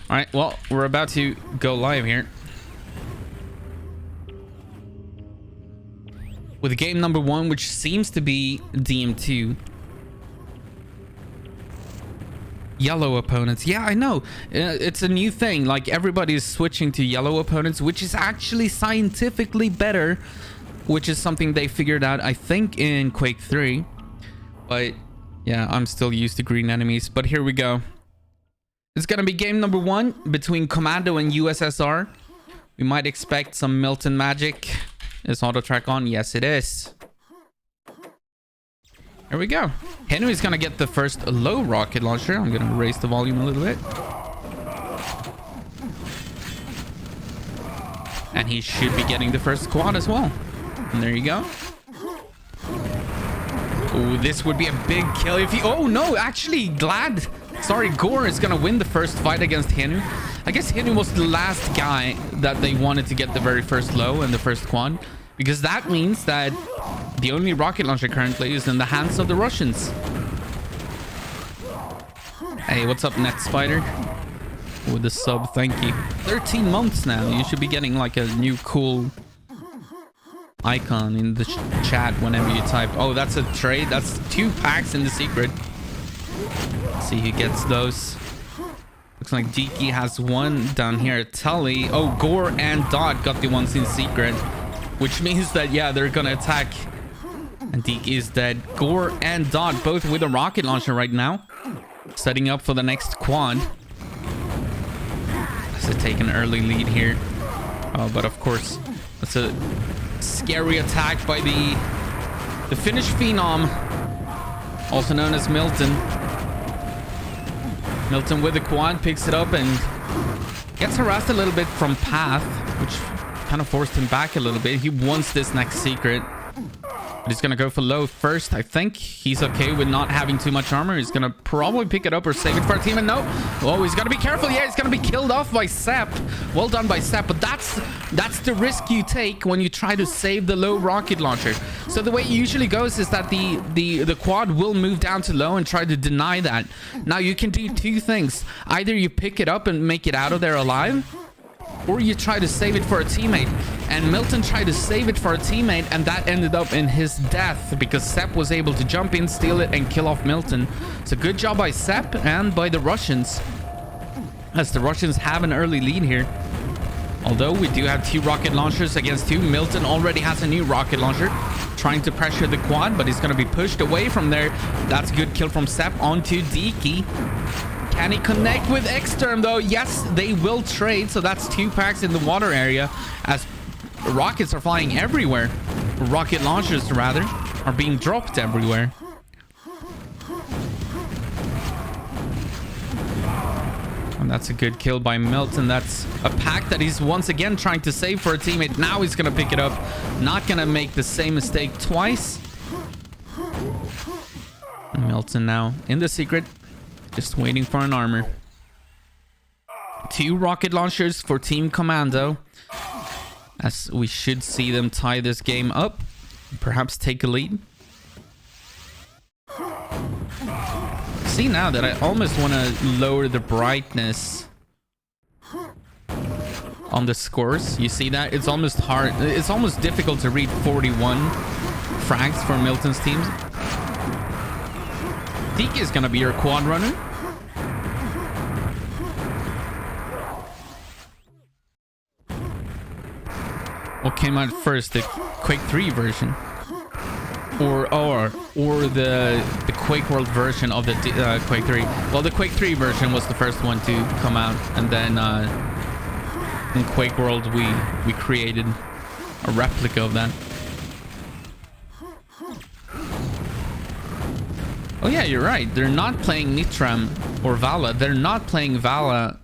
All right, well, we're about to go live here with game number 1, which seems to be DM2. Yellow opponents. Yeah, I know. It's a new thing. Like, everybody's switching to yellow opponents, which is actually scientifically better, which is something they figured out, I think, in Quake 3. But yeah, I'm still used to green enemies. But here we go. It's gonna be game number 1 between Commando and USSR. We might expect some Milton magic. Is auto track on? Yes, it is. Here we go. Henry's gonna get the first low rocket launcher. I'm gonna raise the volume a little bit. And he should be getting the first quad as well. And there you go. Oh, this would be a big kill if he... Oh, no, actually, glad... Sorry, Gore is gonna win the first fight against Henu. I guess Henu was the last guy that they wanted to get the very first low and the first quad. Because that means that the only rocket launcher currently is in the hands of the Russians. Hey, what's up, Net Spider? With the sub, thank you. 13 months now. You should be getting like a new cool icon in the chat whenever you type. Oh, that's a trade. That's 2 packs in the secret. Let's see who gets those. Looks like Diki has one down here. Tully. Oh, Gore and Dot got the ones in secret. Which means that, yeah, they're gonna attack. And Diki is dead. Gore and Dot both with a rocket launcher right now. Setting up for the next quad. Has to take an early lead here. Oh, but of course, that's a scary attack by the Finnish Phenom. Also known as Milton. Milton with the quad picks it up and gets harassed a little bit from Path, which kind of forced him back a little bit. He wants this next secret. But he's going to go for low first. I think he's okay with not having too much armor. He's going to probably pick it up or save it for a team. And no. Oh, he's got to be careful. Yeah, he's going to be killed off by Sepp. Well done by Sepp. But that's the risk you take when you try to save the low rocket launcher. So the way it usually goes is that the quad will move down to low and try to deny that. Now, you can do 2 things. Either you pick it up and make it out of there alive, or you try to save it for a teammate. And Milton tried to save it for a teammate, and that ended up in his death because Sepp was able to jump in, steal it, and kill off Milton. It's a good job by Sepp and by the Russians, as the Russians have an early lead here. Although we do have 2 rocket launchers against 2. Milton already has a new rocket launcher, trying to pressure the quad, but he's going to be pushed away from there. That's a good kill from Sepp onto Diki. Can he connect with Exterm though? Yes, they will trade. So that's 2 packs in the water area as rockets are flying everywhere. Rocket launchers, rather, are being dropped everywhere. And that's a good kill by Milton. That's a pack that he's once again trying to save for a teammate. Now he's going to pick it up. Not going to make the same mistake twice. Milton now in the secret. Just waiting for an armor. 2 rocket launchers for Team Commando. As we should see them tie this game up. Perhaps take a lead. See now that I almost want to lower the brightness on the scores. You see that? It's almost hard. It's almost difficult to read 41 frags for Milton's teams. Diki is going to be your quad runner. What came out first, the Quake 3 version, or the Quake World version of the Quake 3? Well, the Quake 3 version was the first one to come out, and then in Quake World we created a replica of that. Oh yeah, you're right. They're not playing Nitram or Vala. They're not playing Vala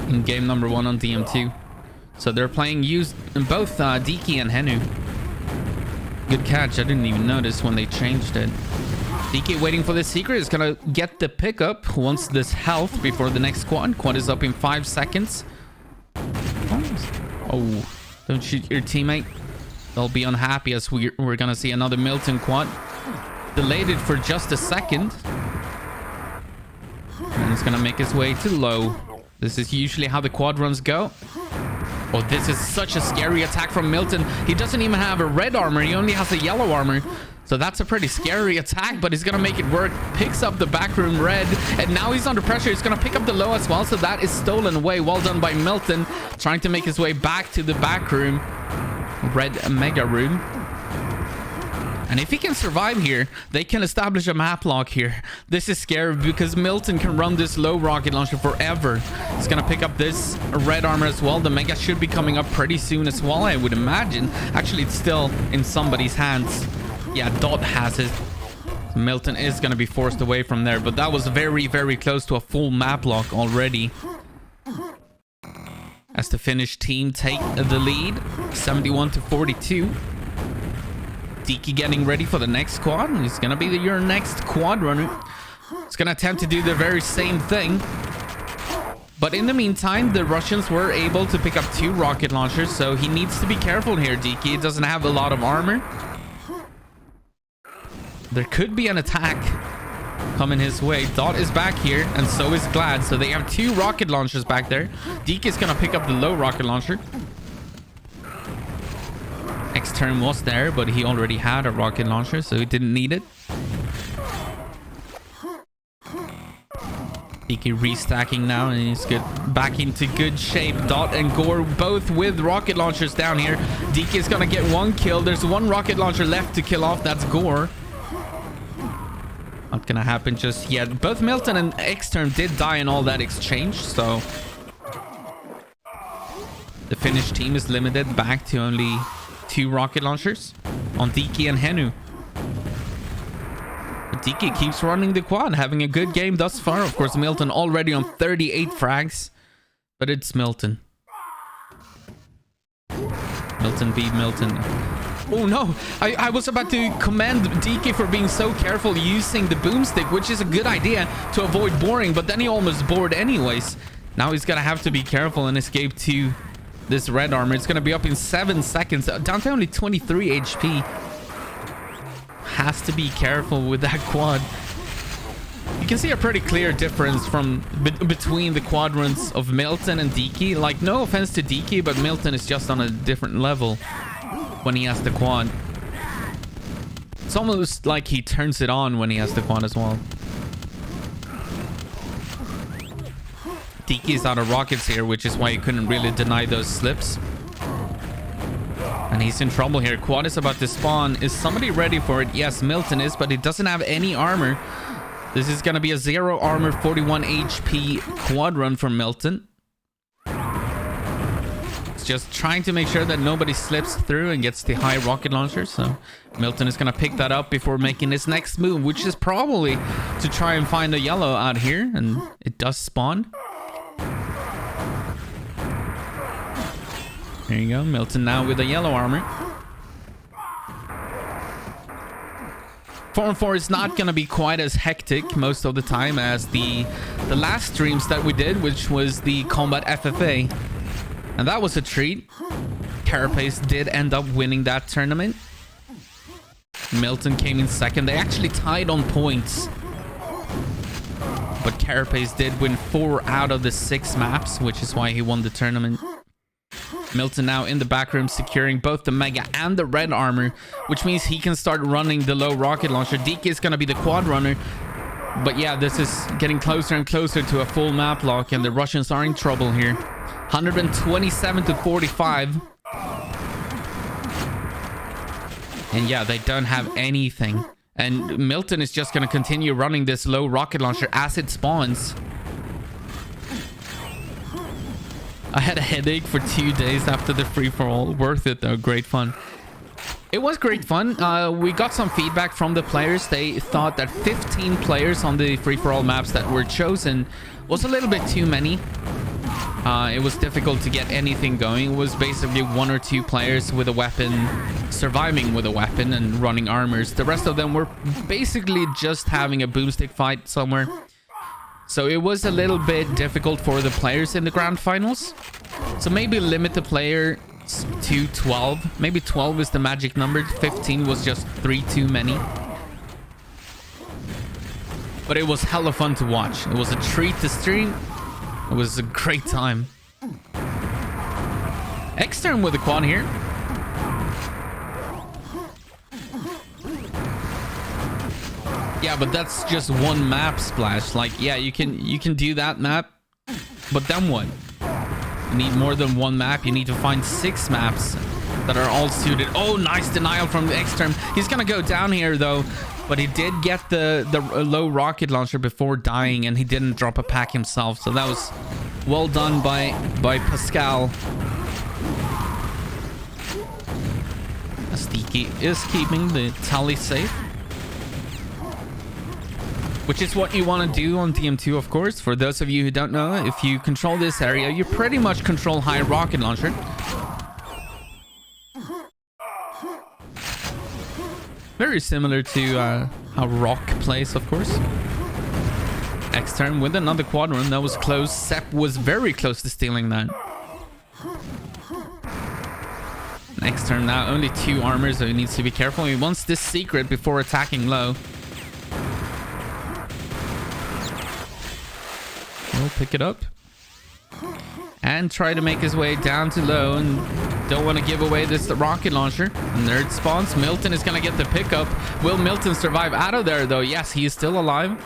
in game number 1 on DM2. So they're playing both Diki and Henu. Good catch. I didn't even notice when they changed it. Diki waiting for the secret is going to get the pickup. Wants this health before the next quad. Quad is up in 5 seconds. Oh, don't shoot your teammate. They'll be unhappy as we're going to see another Milton quad. Delayed it for just a second. And he's gonna make his way to low. This is usually how the quad runs go. Oh, this is such a scary attack from Milton. He doesn't even have a red armor. He only has a yellow armor. So that's a pretty scary attack, but he's going to make it work. Picks up the backroom red, and now he's under pressure. He's going to pick up the low as well, so that is stolen away. Well done by Milton, trying to make his way back to the backroom. Red mega room. And if he can survive here, they can establish a map lock here. This is scary because Milton can run this low rocket launcher forever. He's going to pick up this red armor as well. The mega should be coming up pretty soon as well, I would imagine. Actually, it's still in somebody's hands. Yeah, Dot has it. Milton is going to be forced away from there, but that was very, very close to a full map lock already. As the Finnish team take the lead, 71-42. Diki getting ready for the next quad. He's going to be your next quad runner. He's going to attempt to do the very same thing. But in the meantime, the Russians were able to pick up 2 rocket launchers, so he needs to be careful here, Diki. He doesn't have a lot of armor. There could be an attack coming his way. Dot is back here, and so is Glad. So they have 2 rocket launchers back there. Deke is going to pick up the low rocket launcher. X-Term was there, but he already had a rocket launcher, so he didn't need it. Deke restacking now, and he's good, back into good shape. Dot and Gore both with rocket launchers down here. Deke is going to get 1 kill. There's 1 rocket launcher left to kill off. That's Gore. Not gonna happen just yet. Both Milton and X-Term did die in all that exchange, so the Finnish team is limited back to only 2 rocket launchers on Diki and Henu. But Diki keeps running the quad, having a good game thus far. Of course, Milton already on 38 frags, but it's Milton. Milton beat Milton. Oh no, I was about to commend DK for being so careful using the boomstick, which is a good idea to avoid boring, but then he almost bored anyways. Now he's gonna have to be careful and escape to this red armor. It's gonna be up in 7 seconds, down to only 23 HP. Has to be careful with that quad. You can see a pretty clear difference from between the quadrants of Milton and DK. Like, no offense to DK, but Milton is just on a different level when he has the quad. It's almost like he turns it on when he has the quad as well. Diki is out of rockets here, which is why he couldn't really deny those slips. And he's in trouble here. Quad is about to spawn. Is somebody ready for it? Yes, Milton is, but he doesn't have any armor. This is going to be a 0 armor, 41 HP quad run for Milton. Just trying to make sure that nobody slips through and gets the high rocket launcher. So Milton is going to pick that up before making his next move, which is probably to try and find a yellow out here. And it does spawn. There you go. Milton now with a yellow armor. 4-on-4 is not going to be quite as hectic most of the time as the last streams that we did, which was the Combat FFA. And that was a treat. Carapace did end up winning that tournament. Milton came in second. They actually tied on points. But Carapace did win 4 out of the 6 maps, which is why he won the tournament. Milton now in the back room securing both the mega and the red armor, which means he can start running the low rocket launcher. Deke is going to be the quad runner. But yeah, this is getting closer and closer to a full map lock, and the Russians are in trouble here. 127-45. And yeah, they don't have anything. And Milton is just going to continue running this low rocket launcher as it spawns. I had a headache for 2 days after the free-for-all. Worth it though, great fun. It was great fun. We got some feedback from the players. They thought that 15 players on the free-for-all maps that were chosen was a little bit too many. It was difficult to get anything going. It was basically 1 or 2 players with a weapon, surviving with a weapon and running armors. The rest of them were basically just having a boomstick fight somewhere. So it was a little bit difficult for the players in the grand finals. So maybe limit the player to 12. Maybe 12 is the magic number. 15 was just 3 too many. But it was hella fun to watch. It was a treat to stream. It was a great time. Extern with the quad here. Yeah, but that's just one map, Splash. Like, yeah, you can do that map, but then what? You need more than one map. You need to find 6 maps that are all suited. Oh, nice denial from the extern. He's gonna go down here though, but he did get the low rocket launcher before dying, and he didn't drop a pack himself. So that was well done by Pascal. Astiki is keeping the tally safe, which is what you want to do on DM2, of course. For those of you who don't know, if you control this area, you pretty much control high rocket launcher. Very similar to how Rock plays, of course. Extern with another quadrant. That was close. Sepp was very close to stealing that. Extern now only 2 armor, so he needs to be careful. He wants this secret before attacking low. He'll pick it up and try to make his way down to low, and don't want to give away this rocket launcher. And there it spawns. Milton is going to get the pickup. Will Milton survive out of there though? Yes, he is still alive.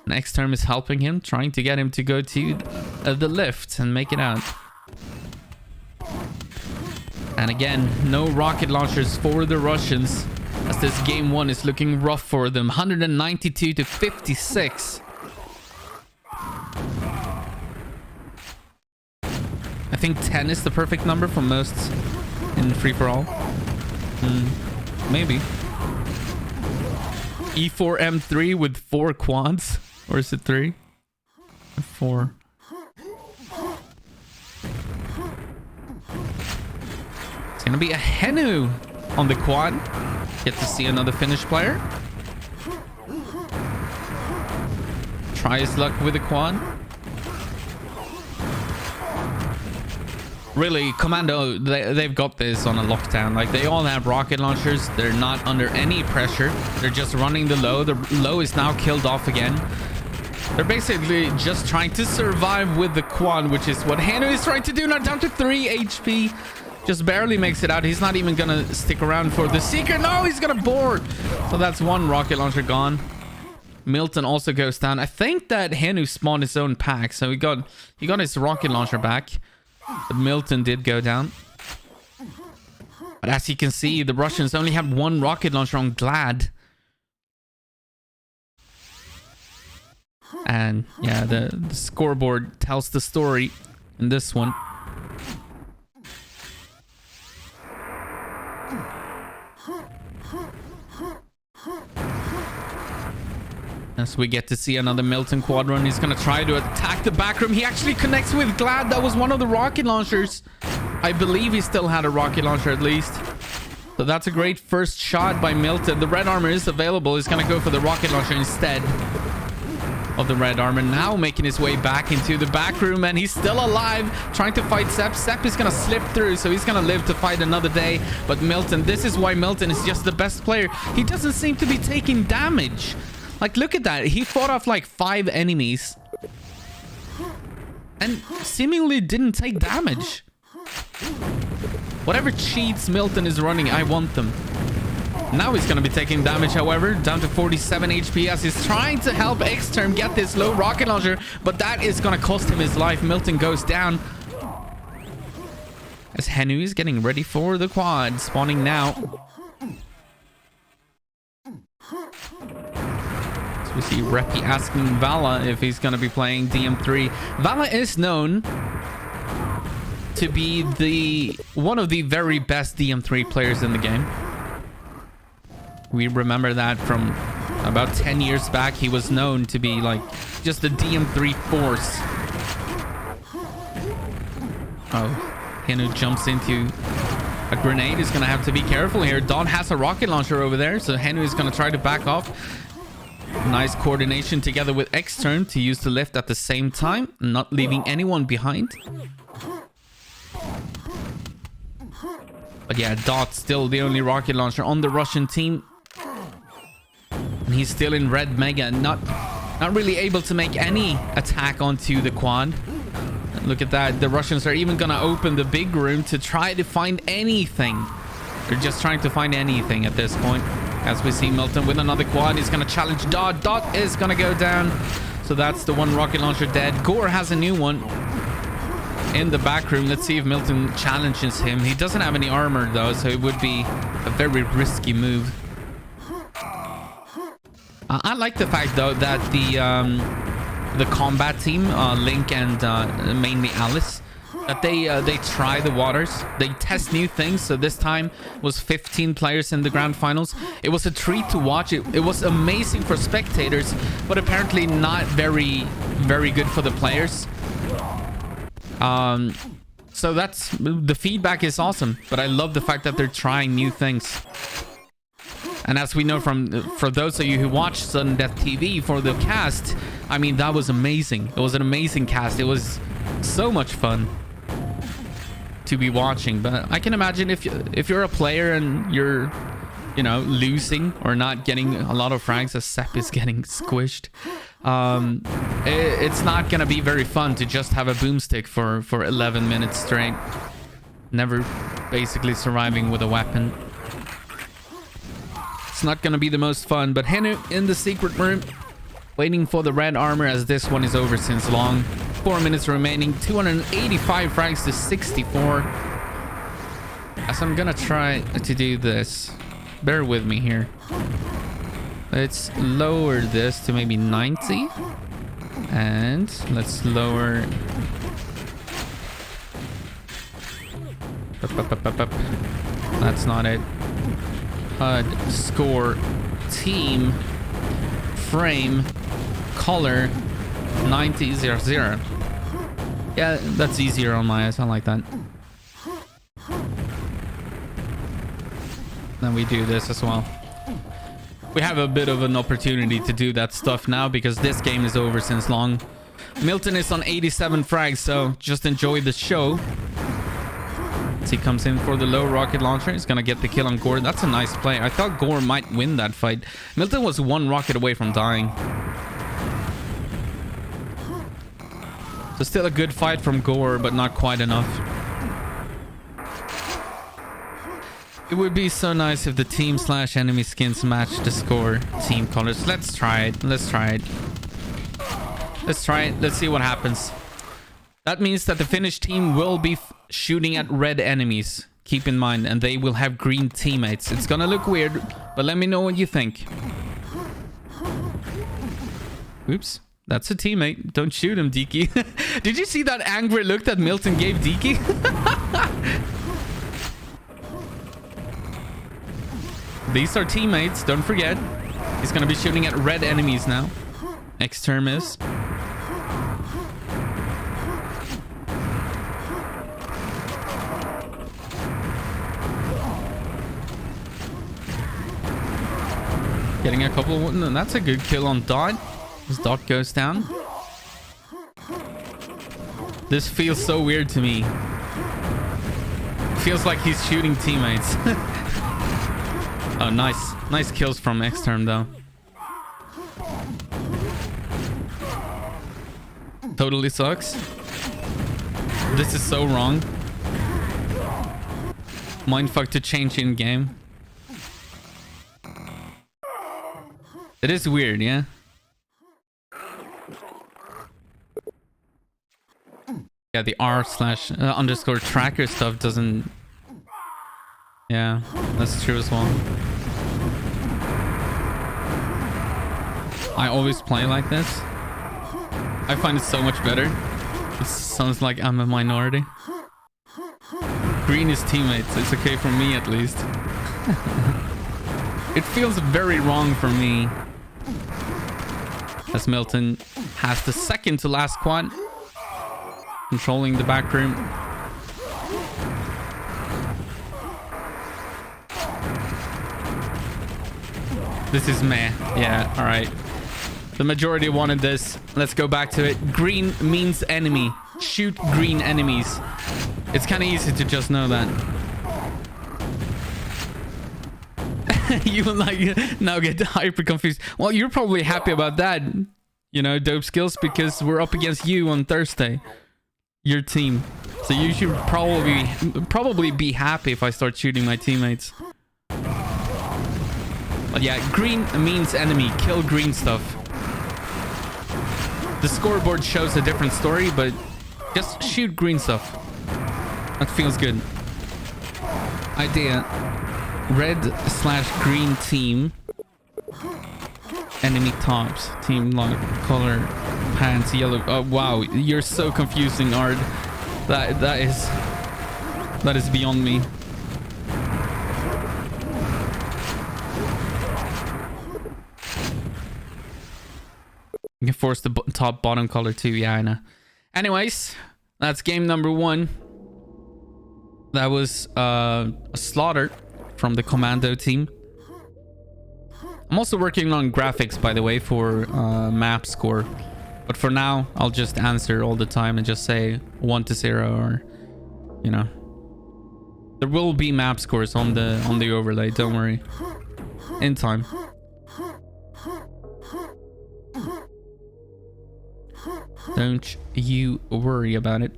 Next term is helping him, trying to get him to go to the lift and make it out. And again, no rocket launchers for the Russians, as this game 1 is looking rough for them. 192 to 56. I think 10 is the perfect number for most in free-for-all. Maybe. E4 M3 with 4 quads. Or is it 3? 4. It's gonna be a Henu on the quad. Get to see another Finnish player. Try his luck with the quad. Really, Commando, they've got this on a lockdown. Like, they all have rocket launchers. They're not under any pressure. They're just running the low. The low is now killed off again. They're basically just trying to survive with the quad, which is what Hanu is trying to do. Now down to 3 HP. Just barely makes it out. He's not even gonna stick around for the secret. No, he's gonna board. So that's 1 rocket launcher gone. Milton also goes down. I think that Hanu spawned his own pack, so he got his rocket launcher back. But Milton did go down. But as you can see, the Russians only have 1 rocket launcher on Glad. And yeah, the scoreboard tells the story in this one. As we get to see another Milton quadrant. He's gonna try to attack the back room. He actually connects with Glad. That was one of the rocket launchers. I believe he still had a rocket launcher at least. So that's a great first shot by Milton. The red armor is available. He's gonna go for the rocket launcher instead of the red armor. Now making his way back into the back room, and he's still alive, trying to fight Sepp. Sepp is gonna slip through, so he's gonna live to fight another day. But Milton, this is why Milton is just the best player. He doesn't seem to be taking damage. Like, look at that. He fought off like 5 enemies and seemingly didn't take damage. Whatever cheats Milton is running, I want them. Now he's going to be taking damage, however, down to 47 HP as he's trying to help X-Term get this low rocket launcher, but that is going to cost him his life. Milton goes down as Henu is getting ready for the quad, spawning now. We see Reppy asking Vala if he's going to be playing DM3. Vala is known to be one of the very best DM3 players in the game. We remember that from about 10 years back. He was known to be like just a DM3 force. Oh, Henu jumps into a grenade. He's going to have to be careful here. Don has a rocket launcher over there, so Henu is going to try to back off. Nice coordination together with X-Turn to use the lift at the same time, not leaving anyone behind. But yeah, Dot's still the only rocket launcher on the Russian team. And he's still in red mega, not Not really able to make any attack onto the quad. Look at that. The Russians are even gonna open the big room to try to find anything. They're just trying to find anything at this point. As we see Milton with another quad. He's gonna challenge Dot. Dot is gonna go down. So that's the one rocket launcher dead. Gore has a new one in the back room. Let's see if Milton challenges him. He doesn't have any armor though, so it would be a very risky move. I like the fact though that the combat team, Link and mainly Alice, that they try the waters. They test new things. So this time was 15 players in the grand finals. It was a treat to watch. It was amazing for spectators, but apparently not very good for the players. So that's the feedback is awesome, but I love the fact that they're trying new things. And as we know for those of you who watch Sudden Death TV for the cast, I mean, that was amazing. It was an amazing cast. It was so much fun to be watching. But I can imagine if you're a player and you're, you know, losing or not getting a lot of frags as Sepp is getting squished, it's not gonna be very fun to just have a boomstick for 11 minutes straight, never basically surviving with a weapon. It's not gonna be the most fun. But Henu in the secret room waiting for the red armor, as this one is over since long. 4 minutes remaining. 285 frags to 64. As I'm gonna try to do this, bear with me here. Let's lower this to maybe 90. And let's lower... That's not it. HUD, score, team, frame, color, 9000. Yeah, that's easier on my eyes. I like that. Then we do this as well. We have a bit of an opportunity to do that stuff now because this game is over since long. Milton is on 87 frags, so just enjoy the show. He comes in for the low rocket launcher. He's gonna get the kill on Gore. That's a nice play. I thought Gore might win that fight. Milton was one rocket away from dying. So still a good fight from Gore, but not quite enough. It would be so nice if the team/enemy skins match the score team colors. Let's try it. Let's try it. Let's try it. Let's see what happens. That means that the Finnish team will be shooting at red enemies. Keep in mind, and they will have green teammates. It's gonna look weird, but let me know what you think. Oops. That's a teammate. Don't shoot him, Diki. Did you see that angry look that Milton gave Diki? These are teammates, don't forget. He's gonna be shooting at red enemies now. X-term is. Getting a couple. No, that's a good kill on Dot. As Dot goes down. This feels so weird to me. It feels like he's shooting teammates. Oh, nice. Nice kills from X-term though. Totally sucks. This is so wrong. Mindfuck to change in game. It is weird, yeah? Yeah, the r/_ tracker stuff doesn't... Yeah, that's true as well. I always play like this. I find it so much better. It sounds like I'm a minority. Green is teammates. It's okay for me at least. It feels very wrong for me. As Milton has the second to last quad. Controlling the back room. This is meh. Yeah, alright. The majority wanted this. Let's go back to it. Green means enemy. Shoot green enemies. It's kind of easy to just know that. You will like now get hyper confused. Well, you're probably happy about that. You know, dope skills, because we're up against you on Thursday. Your team. So you should probably be happy if I start shooting my teammates. But yeah, green means enemy. Kill green stuff. The scoreboard shows a different story, but just shoot green stuff. That feels good. Idea. Red/green team. Enemy tops. Team lock. Color. Pants. Yellow. Oh, wow. You're so confusing, Ard. That is beyond me. You can force the top bottom color too. Yeah, I know. Anyways, that's game number 1. That was a slaughter from the Commando team. I'm also working on graphics, by the way, for map score. But for now, I'll just answer all the time and just say 1-0, or, you know. There will be map scores on the overlay, don't worry. In time. Don't you worry about it.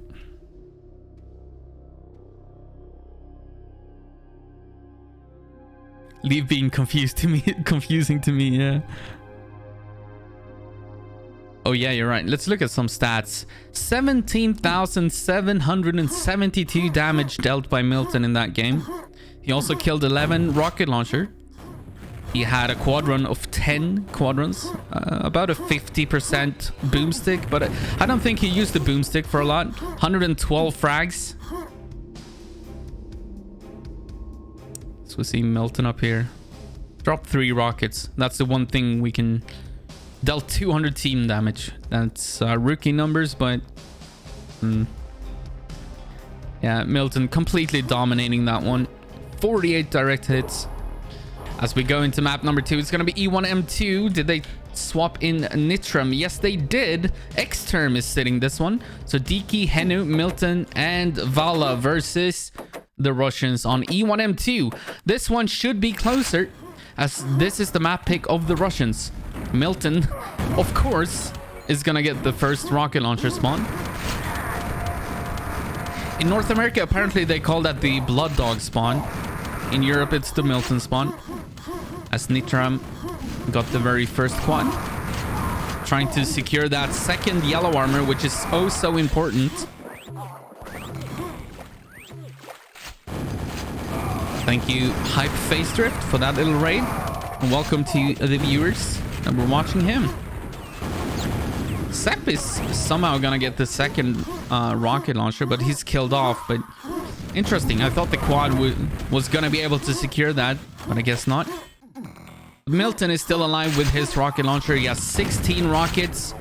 Leave being confusing to me, yeah. Oh yeah, you're right. Let's look at some stats. 17,772 damage dealt by Milton in that game. He also killed 11 rocket launcher. He had a quadrun of 10 quadrants. About a 50% boomstick, but I don't think he used the boomstick for a lot. 112 frags. So we see Milton up here. Drop 3 rockets. That's the one thing we can... Dealt 200 team damage. That's rookie numbers, but... yeah, Milton completely dominating that one. 48 direct hits. As we go into map number 2, it's going to be E1M2. Did they swap in Nitram? Yes, they did. X-Term is sitting this one. So Diki, Henu, Milton, and Vala versus the Russians on E1M2. This one should be closer, as this is the map pick of the Russians. Milton, of course, is gonna get the first rocket launcher spawn. In North America, apparently they call that the Blood Dog spawn. In Europe, it's the Milton spawn. As Nitram got the very first quad. Trying to secure that second yellow armor, which is oh so important. Thank you, Hype Face Drift, for that little raid. And welcome to the viewers that were watching him. Sepp is somehow gonna get the second rocket launcher, but he's killed off. But interesting, I thought the quad was gonna be able to secure that, but I guess not. Milton is still alive with his rocket launcher. He has 16 rockets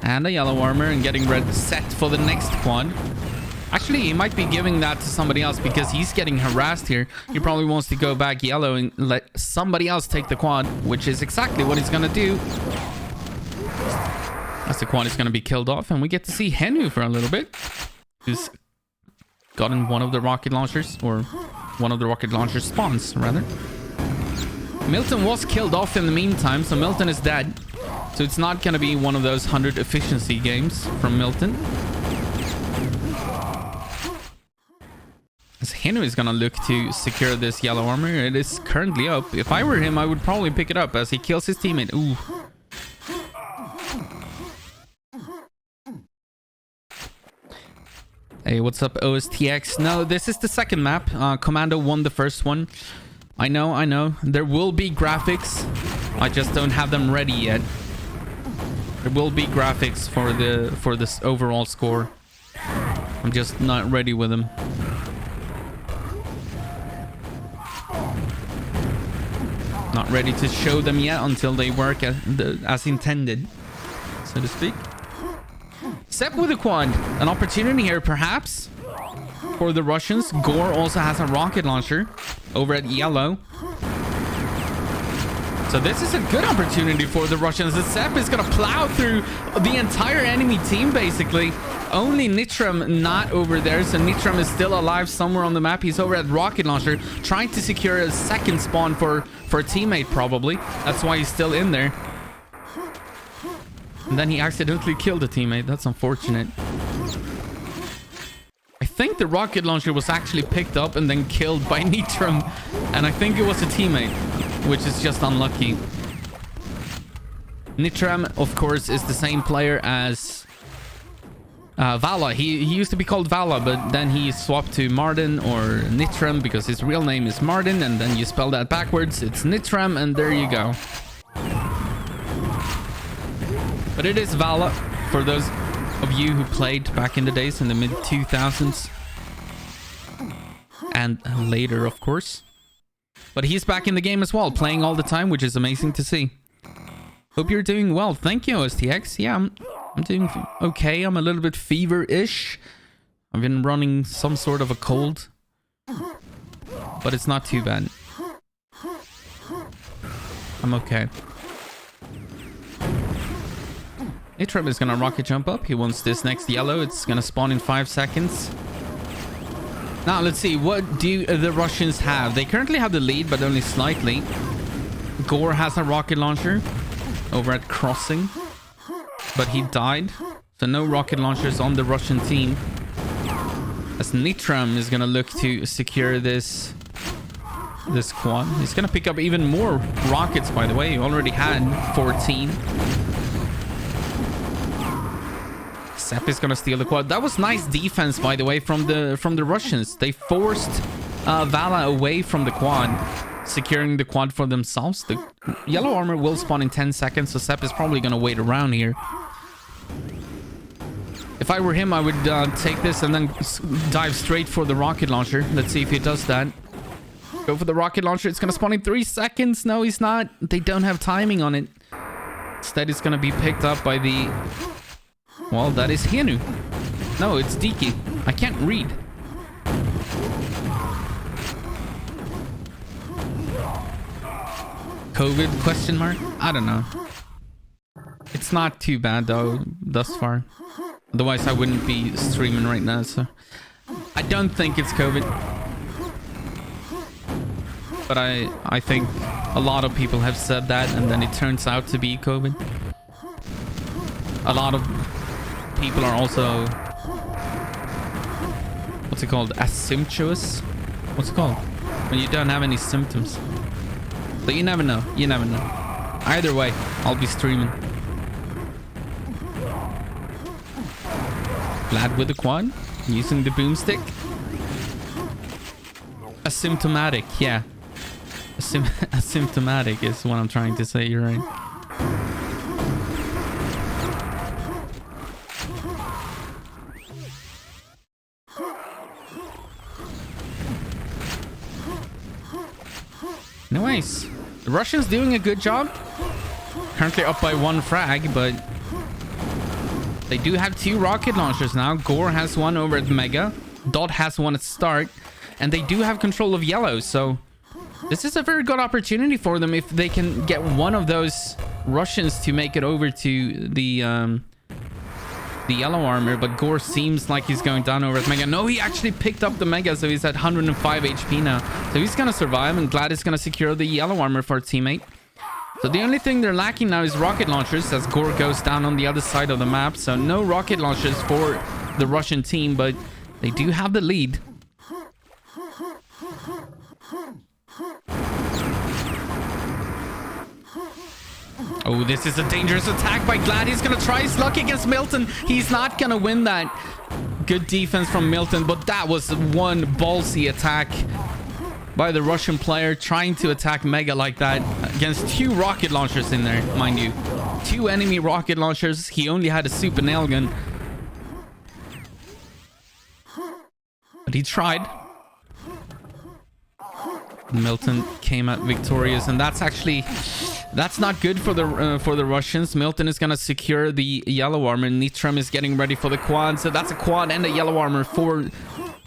and a yellow armor, and getting red set for the next quad. Actually, he might be giving that to somebody else because he's getting harassed here. He probably wants to go back yellow and let somebody else take the quad, which is exactly what he's gonna do. As the quad is gonna be killed off, and we get to see Henu for a little bit, who's gotten one of the rocket launchers, or one of the rocket launcher spawns, rather. Milton was killed off in the meantime, so Milton is dead. So it's not gonna be one of those 100 efficiency games from Milton. As Henu is gonna look to secure this yellow armor. It is currently up. If I were him, I would probably pick it up as he kills his teammate. Ooh. Hey, what's up, OSTX? No, this is the second map. Commando won the first one. I know. There will be graphics. I just don't have them ready yet. There will be graphics for this overall score. I'm just not ready with them. Not ready to show them yet until they work as intended, so to speak. Sepp with a quad. An opportunity here, perhaps, for the Russians. Gore also has a rocket launcher over at yellow. So this is a good opportunity for the Russians. The Sepp is going to plow through the entire enemy team, basically. Only Nitram not over there, so Nitram is still alive somewhere on the map. He's over at rocket launcher, trying to secure a second spawn for a teammate, probably. That's why he's still in there. And then he accidentally killed a teammate. That's unfortunate. I think the rocket launcher was actually picked up and then killed by Nitram. And I think it was a teammate, which is just unlucky. Nitram, of course, is the same player as Vala. He used to be called Vala, but then he swapped to Martin or Nitram because his real name is Martin, and then you spell that backwards. It's Nitram, and there you go. But it is Vala for those of you who played back in the days in the mid-2000s. And later, of course. But he's back in the game as well, playing all the time, which is amazing to see. Hope you're doing well. Thank you, OSTX. Yeah, I'm doing okay. I'm a little bit fever-ish. I've been running some sort of a cold. But it's not too bad. I'm okay. Nitram is gonna rocket jump up. He wants this next yellow. It's gonna spawn in 5 seconds. Now, let's see. What do the Russians have? They currently have the lead, but only slightly. Gore has a rocket launcher over at Crossing, but he died. So no rocket launchers on the Russian team. As Nitram is gonna look to secure this quad. He's gonna pick up even more rockets, by the way. He already had 14. Sepp is gonna steal the quad. That was nice defense, by the way, from the Russians. They forced Vala away from the quad, securing the quad for themselves. The yellow armor will spawn in 10 seconds, so Sepp is probably gonna wait around here. If I were him, I would take this and then dive straight for the rocket launcher. Let's see if he does that. Go for the rocket launcher. It's gonna spawn in 3 seconds. No, he's not. They don't have timing on it. Instead, it's gonna be picked up by the... Well, that is Henu. No, it's Diki. I can't read. COVID question mark? I don't know. It's not too bad though, thus far. Otherwise I wouldn't be streaming right now, so... I don't think it's COVID. But I think a lot of people have said that, and then it turns out to be COVID. A lot of people are also... What's it called? Asymptomatic? What's it called? When you don't have any symptoms. But you never know. You never know. Either way, I'll be streaming. Vlad with the quad. Using the boomstick. Asymptomatic, yeah. Asymptomatic is what I'm trying to say. You're right. Nice. The Russians doing a good job. Currently up by 1 frag, but they do have 2 rocket launchers now. Gore has one over at Mega. Dot has one at start. And they do have control of yellow, so this is a very good opportunity for them if they can get one of those Russians to make it over to the yellow armor. But Gore seems like he's going down over at Mega. No, he actually picked up the Mega, so he's at 105 HP now. So he's gonna survive, and Glad is gonna secure the yellow armor for a teammate. So the only thing they're lacking now is rocket launchers, as Gore goes down on the other side of the map. So no rocket launchers for the Russian team, but they do have the lead. Oh, this is a dangerous attack by Glad. He's gonna try his luck against Milton. He's not gonna win that. Good defense from Milton, but that was one ballsy attack by the Russian player, trying to attack Mega like that against 2 rocket launchers in there, mind you. 2 enemy rocket launchers. He only had a super nail gun. But he tried. Milton came out victorious, and that's not good for the Russians. Milton is gonna secure the yellow armor. Nitram is getting ready for the quad, so that's a quad and a yellow armor for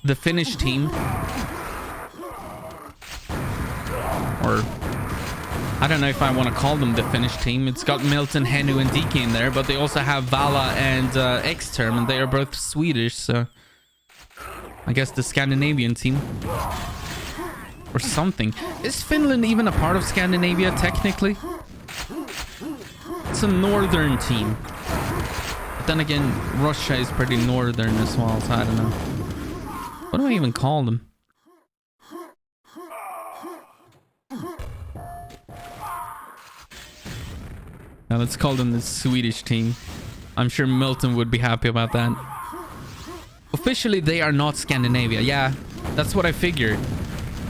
the Finnish team. Or I don't know if I want to call them the Finnish team. It's got Milton, Henu, and Diki in there, but they also have Vala and X-Term, and they are both Swedish, so I guess the Scandinavian team. Or something. Is Finland even a part of Scandinavia, technically? It's a northern team. then again, Russia is pretty northern as well, so I don't know. What do I even call them? Now let's call them the Swedish team. I'm sure Milton would be happy about that. Officially, they are not Scandinavia. Yeah, that's what I figured.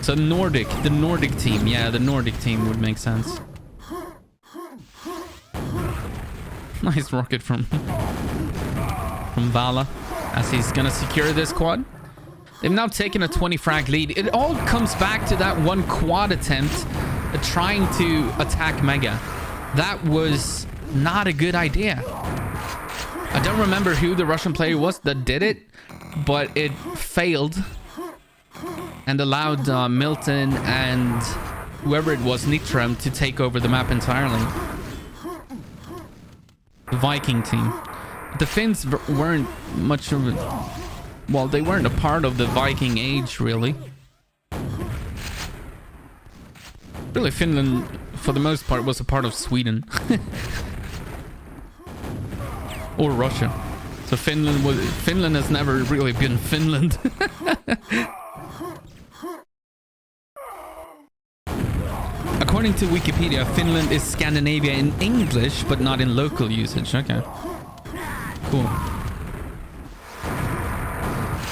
So Nordic, the Nordic team. Yeah, the Nordic team would make sense. Nice rocket from Vala as he's gonna secure this quad. They've now taken a 20 frag lead. It all comes back to that one quad attempt trying to attack Mega. That was not a good idea. I don't remember who the Russian player was that did it, but it failed and allowed Milton and whoever it was, Nitram, to take over the map entirely. The Viking team. The Finns weren't much of a... Well, they weren't a part of the Viking age, really. Really, Finland, for the most part, was a part of Sweden. Or Russia. So Finland has never really been Finland. According to Wikipedia, Finland is Scandinavia in English, but not in local usage. Okay. Cool.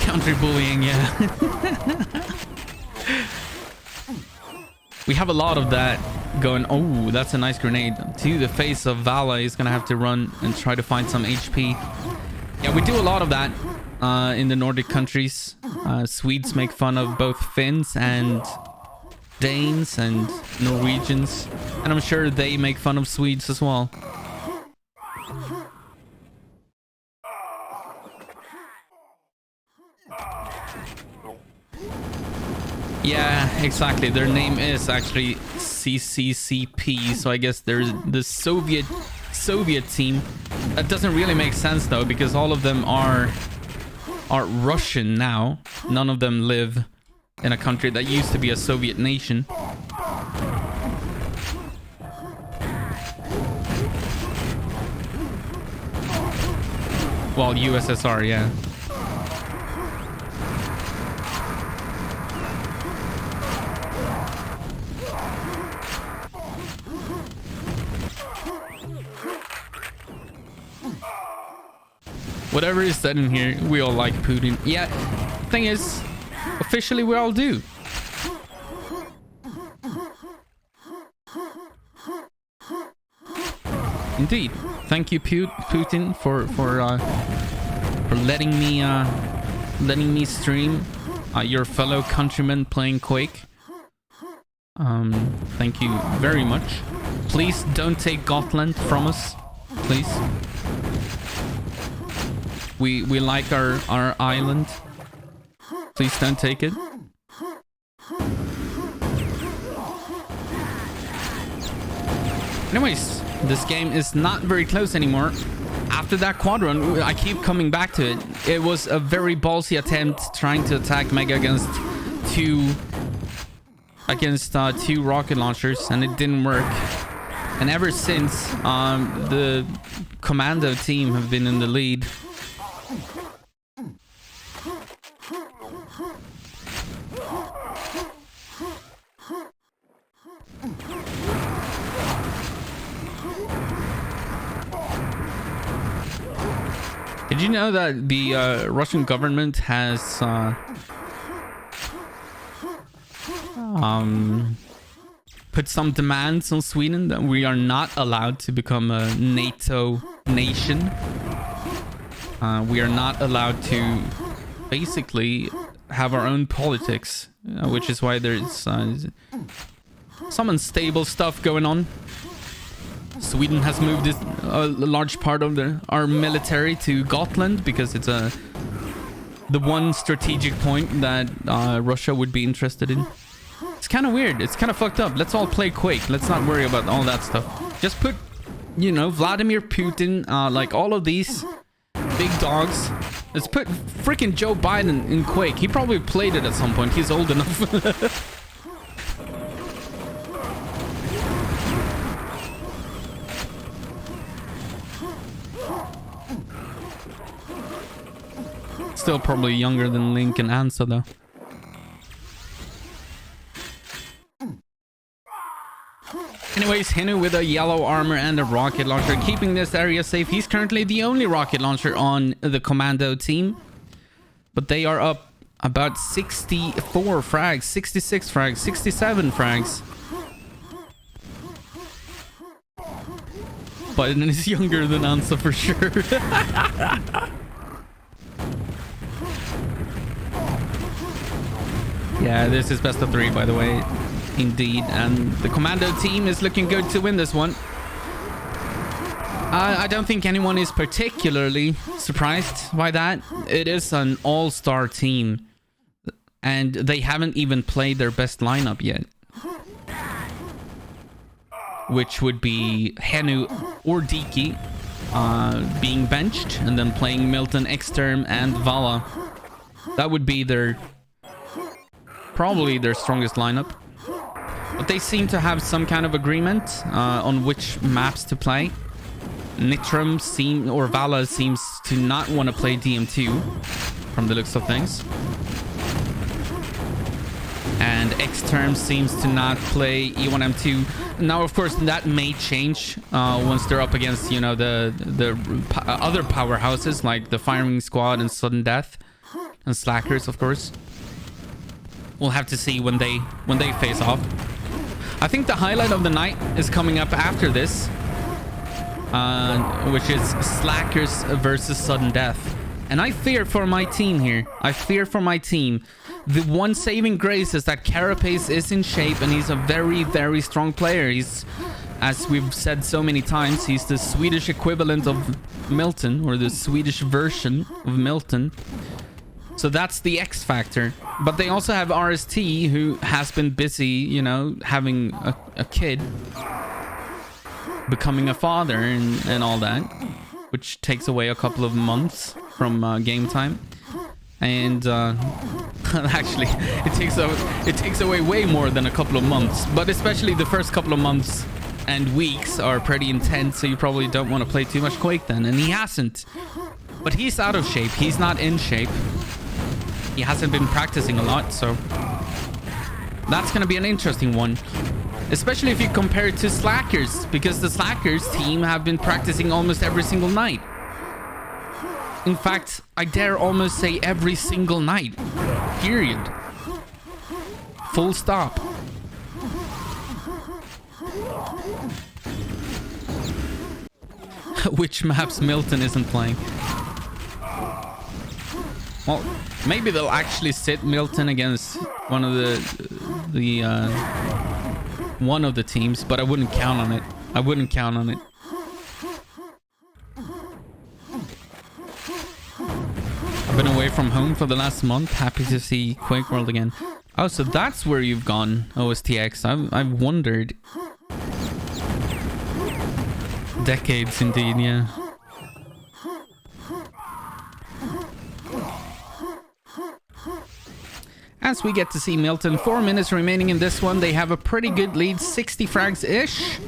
Country bullying, yeah. We have a lot of that going. Oh, that's a nice grenade. To the face of Vala. He's gonna have to run and try to find some HP. Yeah, we do a lot of that in the Nordic countries. Swedes make fun of both Finns and Danes and Norwegians. And I'm sure they make fun of Swedes as well. Yeah, exactly. Their name is actually CCCP, so I guess there's the Soviet team. That doesn't really make sense though, because all of them are Russian now. None of them live in a country that used to be a Soviet nation. Well, USSR, yeah. Whatever is said in here, we all like Putin. Yeah, thing is, officially we all do. Indeed. Thank you, Putin, for letting me stream your fellow countrymen playing Quake. Thank you very much. Please don't take Gotland from us, please. We like our island. Please don't take it. Anyways, this game is not very close anymore. After that quad run, I keep coming back to it. It was a very ballsy attempt trying to attack Mega against two rocket launchers, and it didn't work. And ever since, the Commando team have been in the lead. Did you know that the Russian government has put some demands on Sweden that we are not allowed to become a NATO nation? We are not allowed to basically have our own politics, which is why there's some unstable stuff going on. Sweden has moved a large part of our military to Gotland because it's the one strategic point that Russia would be interested in. It's kind of weird. It's kind of fucked up. Let's all play Quake. Let's not worry about all that stuff. Just put, you know, Vladimir Putin, like all of these big dogs. Let's put freaking Joe Biden in Quake. He probably played it at some point. He's old enough. Still probably younger than Link and Anseh though. Anyways, Hinu with a yellow armor and a rocket launcher, keeping this area safe. He's currently the only rocket launcher on the Commando team. But they are up about 64 frags, 66 frags, 67 frags. Biden is younger than Anseh for sure. Yeah, this is best of 3, by the way. Indeed. And the Commando team is looking good to win this one. I don't think anyone is particularly surprised by that. It is an all-star team. And they haven't even played their best lineup yet. Which would be Henu or Diki being benched. And then playing Milton, Exterm, and Vala. That would be probably their strongest lineup. But they seem to have some kind of agreement on which maps to play. Nitram Vala seems to not want to play DM2 from the looks of things. And Xterm seems to not play E1M2. Now, of course, that may change once they're up against, you know, the other powerhouses like the Firing Squad and Sudden Death and Slackers, of course. We'll have to see when they face off. I think the highlight of the night is coming up after this, which is Slackers versus Sudden Death. And I fear for my team here. I fear for my team. The one saving grace is that Carapace is in shape and he's a very, very strong player. He's, as we've said so many times, he's the Swedish equivalent of Milton, or the Swedish version of Milton. So that's the X factor. But they also have RST, who has been busy, you know, having a kid, becoming a father and all that, which takes away a couple of months from game time. And actually, it takes away way more than a couple of months. But especially the first couple of months and weeks are pretty intense, so you probably don't want to play too much Quake then. And he hasn't. But he's out of shape. He's not in shape. He hasn't been practicing a lot, so that's going to be an interesting one. Especially if you compare it to Slackers, because the Slackers team have been practicing almost every single night. In fact, I dare almost say every single night. Period. Full stop. Which maps Milton isn't playing? Well, maybe they'll actually sit Milton against one of the teams, but I wouldn't count on it. I wouldn't count on it. I've been away from home for the last month. Happy to see Quake World again. Oh, so that's where you've gone, OSTX. I've wondered. Decades indeed, yeah. As we get to see Milton, 4 minutes remaining in this one. They have a pretty good lead, 60 frags-ish.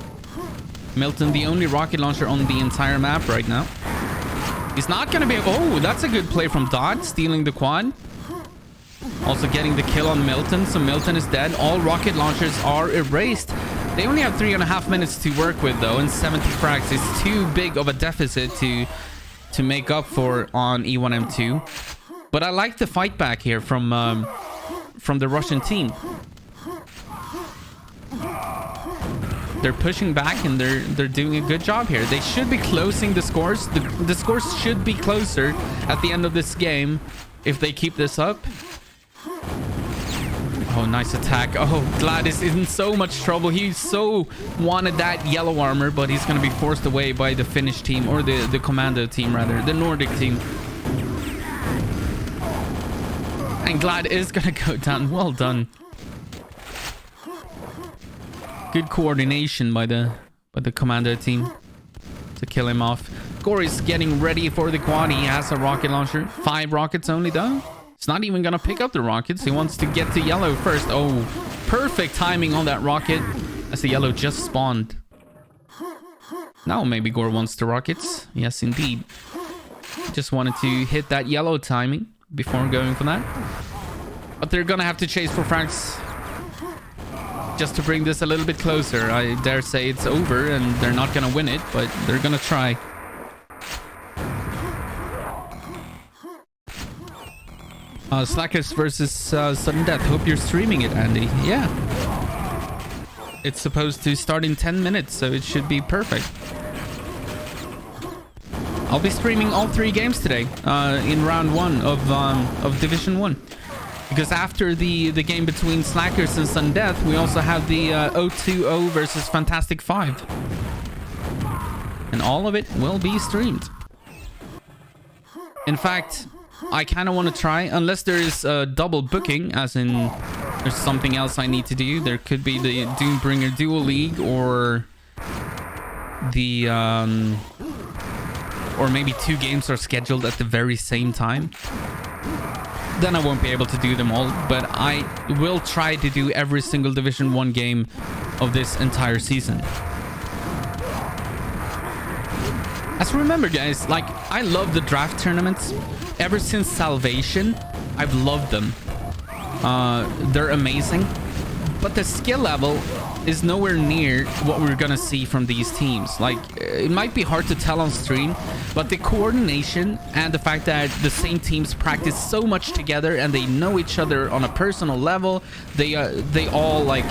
Milton, the only rocket launcher on the entire map right now. He's not going to be... Oh, that's a good play from Dot, stealing the quad. Also getting the kill on Milton, so Milton is dead. All rocket launchers are erased. They only have 3.5 minutes to work with, though, and 70 frags is too big of a deficit to make up for on E1M2. But I like the fight back here from the Russian team. They're pushing back and they're doing a good job here. They should be closing the scores. The scores should be closer at the end of this game if they keep this up. Oh, nice attack. Oh, Glad is in so much trouble. He so wanted that yellow armor, but he's going to be forced away by the Finnish team, or the Commando team rather, the Nordic team. And Glad is going to go down. Well done. Good coordination by the Commando team to kill him off. Gory's getting ready for the quad. He has a rocket launcher. 5 rockets only, though. It's not even going to pick up the rockets. He wants to get to yellow first. Oh, perfect timing on that rocket as the yellow just spawned. Now maybe Gore wants the rockets. Yes, indeed. Just wanted to hit that yellow timing. before going for that. But they're gonna have to chase for frags just to bring this a little bit closer. I dare say it's over and they're not gonna win it, but they're gonna try. Slackers versus Sudden Death. Hope you're streaming it, Andy. Yeah. It's supposed to start in 10 minutes, so it should be perfect. I'll be streaming all 3 games today in round 1 of Division 1. Because after the game between Slackers and Sudden Death, we also have the 020 versus Fantastic 5. And all of it will be streamed. In fact, I kind of want to try, unless there is a double booking, as in there's something else I need to do. There could be the Doombringer Dual League, or the or maybe 2 games are scheduled at the very same time. Then I won't be able to do them all, but I will try to do every single Division 1 game of this entire season. As remember, guys, like, I love the draft tournaments. Ever since Salvation, I've loved them. They're amazing. But the skill level is nowhere near what we're gonna see from these teams. Like, it might be hard to tell on stream, but the coordination and the fact that the same teams practice so much together and they know each other on a personal level, they all, like,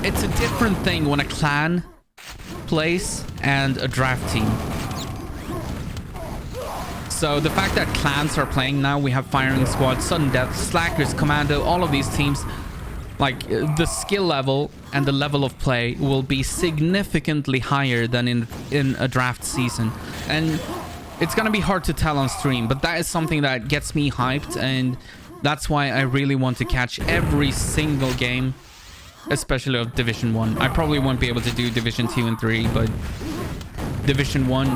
it's a different thing when a clan plays and a draft team. So the fact that clans are playing now, we have Firing Squad, Sudden Death, Slackers, Commando, all of these teams, like, the skill level and the level of play will be significantly higher than in a draft season. And it's gonna be hard to tell on stream, but that is something that gets me hyped, and that's why I really want to catch every single game, especially of Division 1. I probably won't be able to do Division 2 and 3, but Division 1,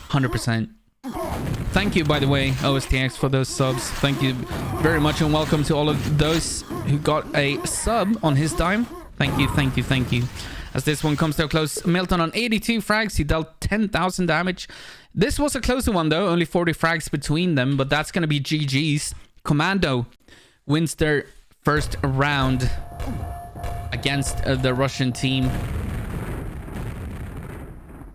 100%. Thank you, by the way, OSTX, for those subs. Thank you very much, and welcome to all of those who got a sub on his dime. Thank you, thank you, thank you. As this one comes to a close, Milton on 82 frags. He dealt 10,000 damage. This was a closer one, though. Only 40 frags between them, but that's going to be GG's. Commando wins their first round against the Russian team.